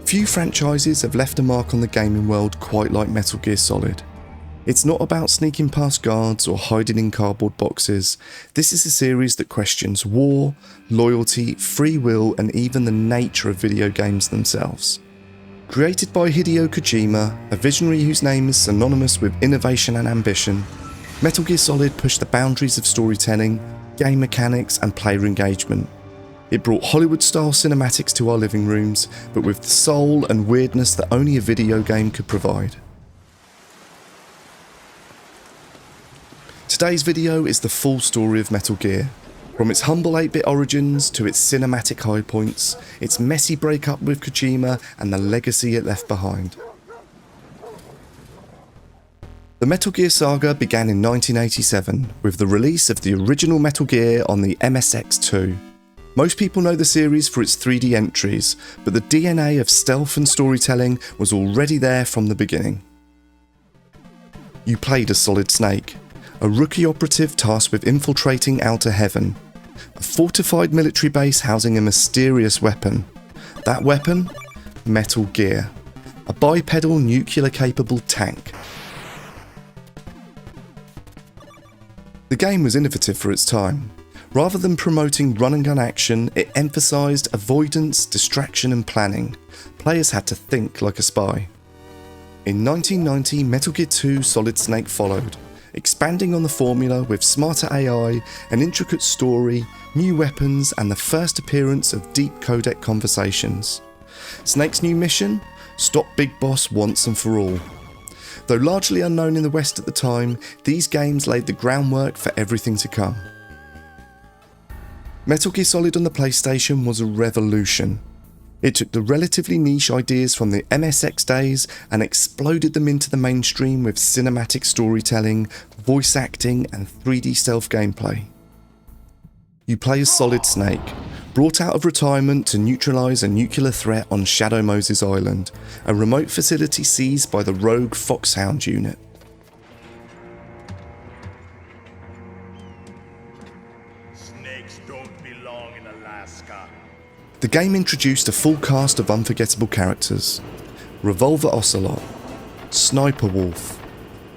Few franchises have left a mark on the gaming world quite like Metal Gear Solid. It's not about sneaking past guards or hiding in cardboard boxes. This is a series that questions war, loyalty, free will, and even the nature of video games themselves. Created by Hideo Kojima, a visionary whose name is synonymous with innovation and ambition, Metal Gear Solid pushed the boundaries of storytelling, game mechanics, and player engagement. It brought Hollywood-style cinematics to our living rooms, but with the soul and weirdness that only a video game could provide. Today's video is the full story of Metal Gear, from its humble 8-bit origins to its cinematic high points, its messy breakup with Kojima, and the legacy it left behind. The Metal Gear saga began in 1987 with the release of the original Metal Gear on the MSX II. Most people know the series for its 3D entries, but the DNA of stealth and storytelling was already there from the beginning. You played as Solid Snake, a rookie operative tasked with infiltrating Outer Heaven, a fortified military base housing a mysterious weapon. That weapon? Metal Gear, a bipedal nuclear-capable tank. The game was innovative for its time. Rather than promoting run-and-gun action, it emphasised avoidance, distraction and planning. Players had to think like a spy. In 1990, Metal Gear 2 Solid Snake followed, expanding on the formula with smarter AI, an intricate story, new weapons and the first appearance of deep codec conversations. Snake's new mission? Stop Big Boss once and for all. Though largely unknown in the West at the time, these games laid the groundwork for everything to come. Metal Gear Solid on the PlayStation was a revolution. It took the relatively niche ideas from the MSX days and exploded them into the mainstream with cinematic storytelling, voice acting and 3D stealth gameplay. You play as Solid Snake, brought out of retirement to neutralise a nuclear threat on Shadow Moses Island, a remote facility seized by the rogue Foxhound unit. Snakes don't belong in Alaska. The game introduced a full cast of unforgettable characters: Revolver Ocelot, Sniper Wolf,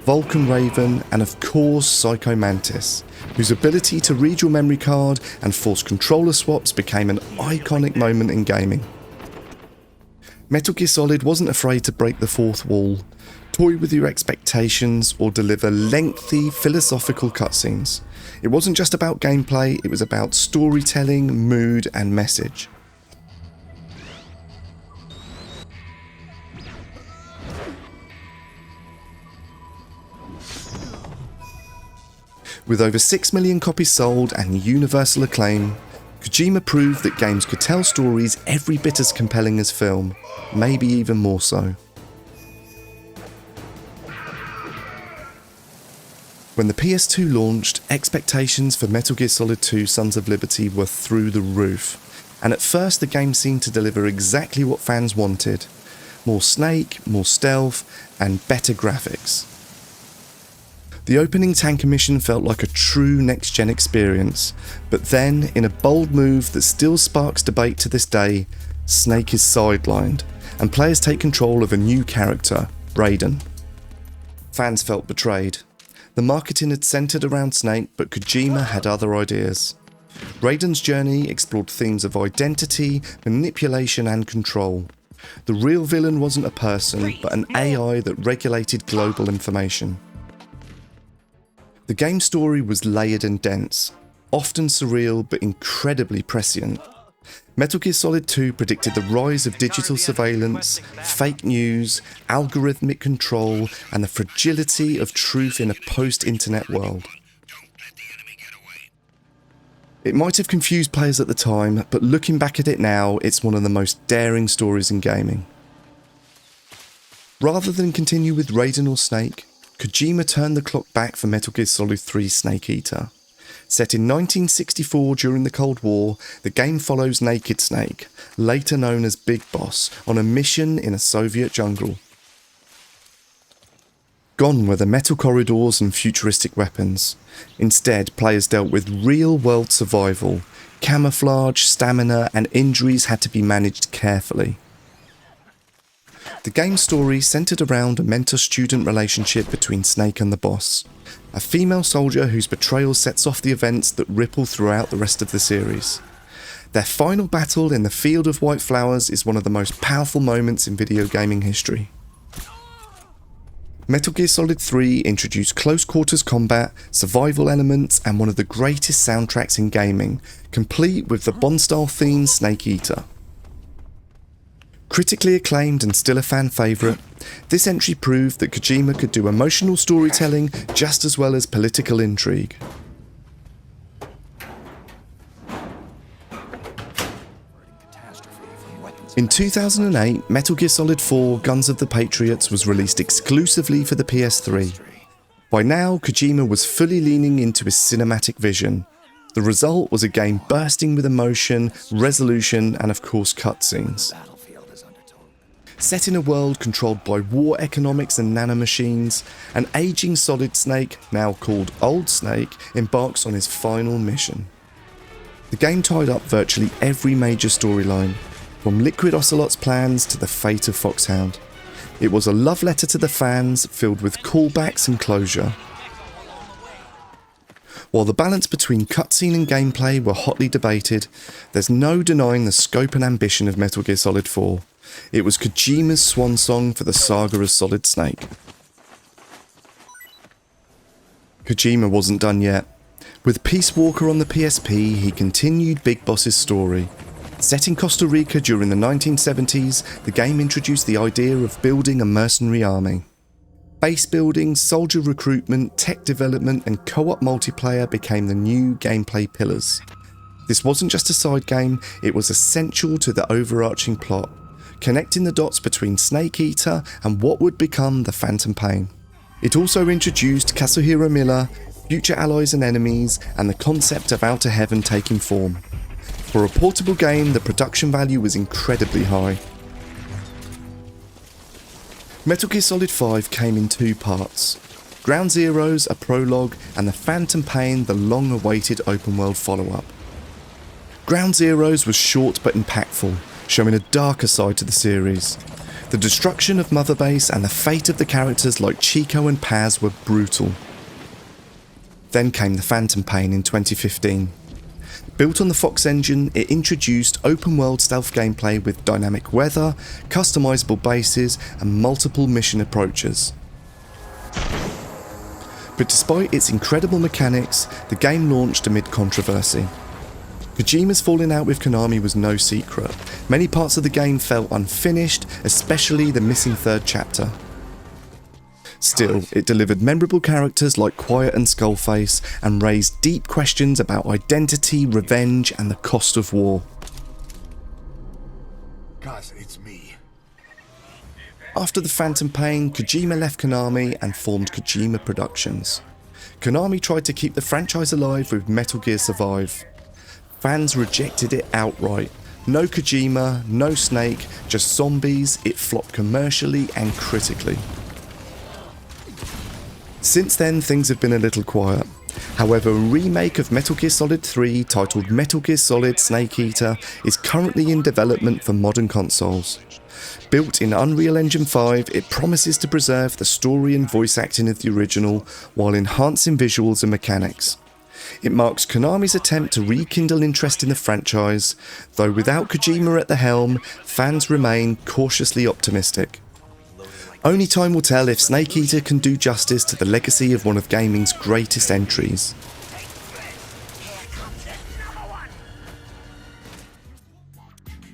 Vulcan Raven, and of course Psycho Mantis, whose ability to read your memory card and force controller swaps became an iconic moment in gaming. Metal Gear Solid wasn't afraid to break the fourth wall, toy with your expectations, or deliver lengthy philosophical cutscenes. It wasn't just about gameplay, it was about storytelling, mood, and message. With over 6 million copies sold and universal acclaim, Kojima proved that games could tell stories every bit as compelling as film, maybe even more so. When the PS2 launched, expectations for Metal Gear Solid 2 Sons of Liberty were through the roof, and at first the game seemed to deliver exactly what fans wanted: more Snake, more stealth, and better graphics. The opening tanker mission felt like a true next-gen experience, but then, in a bold move that still sparks debate to this day, Snake is sidelined, and players take control of a new character, Raiden. Fans felt betrayed. The marketing had centred around Snake, but Kojima had other ideas. Raiden's journey explored themes of identity, manipulation and control. The real villain wasn't a person, but an AI that regulated global information. The game's story was layered and dense, often surreal but incredibly prescient. Metal Gear Solid 2 predicted the rise of digital surveillance, fake news, algorithmic control, and the fragility of truth in a post-internet world. It might have confused players at the time, but looking back at it now, it's one of the most daring stories in gaming. Rather than continue with Raiden or Snake, Kojima turned the clock back for Metal Gear Solid 3 Snake Eater. Set in 1964 during the Cold War, the game follows Naked Snake, later known as Big Boss, on a mission in a Soviet jungle. Gone were the metal corridors and futuristic weapons. Instead, players dealt with real-world survival. Camouflage, stamina, and injuries had to be managed carefully. The game's story centred around a mentor-student relationship between Snake and the boss, a female soldier whose betrayal sets off the events that ripple throughout the rest of the series. Their final battle in the Field of White Flowers is one of the most powerful moments in video gaming history. Metal Gear Solid 3 introduced close quarters combat, survival elements, and one of the greatest soundtracks in gaming, complete with the Bond-style theme Snake Eater. Critically acclaimed and still a fan favourite, this entry proved that Kojima could do emotional storytelling just as well as political intrigue. In 2008, Metal Gear Solid 4 Guns of the Patriots was released exclusively for the PS3. By now, Kojima was fully leaning into his cinematic vision. The result was a game bursting with emotion, resolution, and of course cutscenes. Set in a world controlled by war economics and nanomachines, an aging Solid Snake, now called Old Snake, embarks on his final mission. The game tied up virtually every major storyline, from Liquid Ocelot's plans to the fate of Foxhound. It was a love letter to the fans, filled with callbacks and closure. While the balance between cutscene and gameplay were hotly debated, there's no denying the scope and ambition of Metal Gear Solid 4. It was Kojima's swan song for the saga of Solid Snake. Kojima wasn't done yet. With Peace Walker on the PSP, he continued Big Boss's story. Set in Costa Rica during the 1970s, the game introduced the idea of building a mercenary army. Base building, soldier recruitment, tech development, and co-op multiplayer became the new gameplay pillars. This wasn't just a side game, it was essential to the overarching plot, connecting the dots between Snake Eater and what would become the Phantom Pain. It also introduced Kazuhiro Miller, future allies and enemies, and the concept of Outer Heaven taking form. For a portable game, the production value was incredibly high. Metal Gear Solid 5 came in two parts. Ground Zeroes, a prologue, and the Phantom Pain, the long-awaited open-world follow-up. Ground Zeroes was short but impactful, showing a darker side to the series. The destruction of Mother Base and the fate of the characters like Chico and Paz were brutal. Then came the Phantom Pain in 2015. Built on the Fox engine, it introduced open-world stealth gameplay with dynamic weather, customizable bases, and multiple mission approaches. But despite its incredible mechanics, the game launched amid controversy. Kojima's falling out with Konami was no secret. Many parts of the game felt unfinished, especially the missing third chapter. Still, it delivered memorable characters like Quiet and Skullface and raised deep questions about identity, revenge, and the cost of war. Guys, it's me. After the Phantom Pain, Kojima left Konami and formed Kojima Productions. Konami tried to keep the franchise alive with Metal Gear Survive. Fans rejected it outright. No Kojima, no Snake, just zombies. It flopped commercially and critically. Since then, things have been a little quiet. However, a remake of Metal Gear Solid 3 titled Metal Gear Solid Snake Eater is currently in development for modern consoles. Built in Unreal Engine 5, it promises to preserve the story and voice acting of the original while enhancing visuals and mechanics. It marks Konami's attempt to rekindle interest in the franchise, though without Kojima at the helm, fans remain cautiously optimistic. Only time will tell if Snake Eater can do justice to the legacy of one of gaming's greatest entries.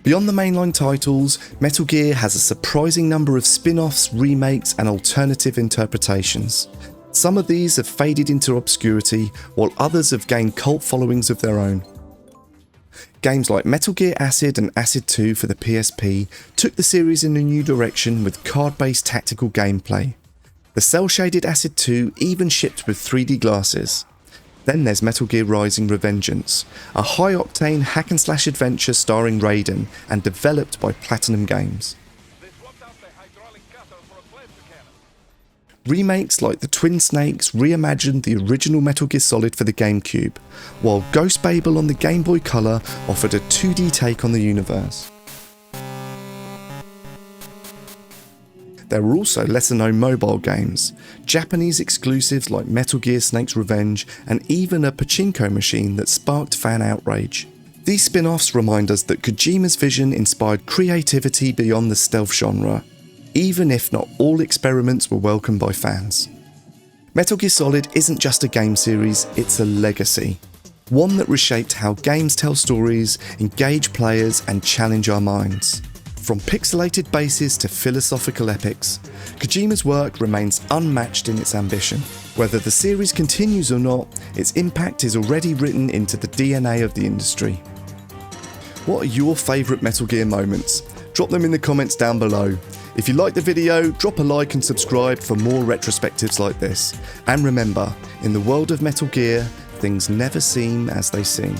Beyond the mainline titles, Metal Gear has a surprising number of spin-offs, remakes, and alternative interpretations. Some of these have faded into obscurity, while others have gained cult followings of their own. Games like Metal Gear Acid and Acid 2 for the PSP took the series in a new direction with card-based tactical gameplay. The cel-shaded Acid 2 even shipped with 3D glasses. Then there's Metal Gear Rising: Revengeance, a high-octane hack-and-slash adventure starring Raiden and developed by Platinum Games. Remakes like the Twin Snakes reimagined the original Metal Gear Solid for the GameCube, while Ghost Babel on the Game Boy Color offered a 2D take on the universe. There were also lesser known mobile games, Japanese exclusives like Metal Gear Snake's Revenge, and even a pachinko machine that sparked fan outrage. These spin-offs remind us that Kojima's vision inspired creativity beyond the stealth genre, even if not all experiments were welcomed by fans. Metal Gear Solid isn't just a game series, it's a legacy. One that reshaped how games tell stories, engage players, and challenge our minds. From pixelated bases to philosophical epics, Kojima's work remains unmatched in its ambition. Whether the series continues or not, its impact is already written into the DNA of the industry. What are your favourite Metal Gear moments? Drop them in the comments down below. If you liked the video, drop a like and subscribe for more retrospectives like this. And remember, in the world of Metal Gear, things never seem as they seem.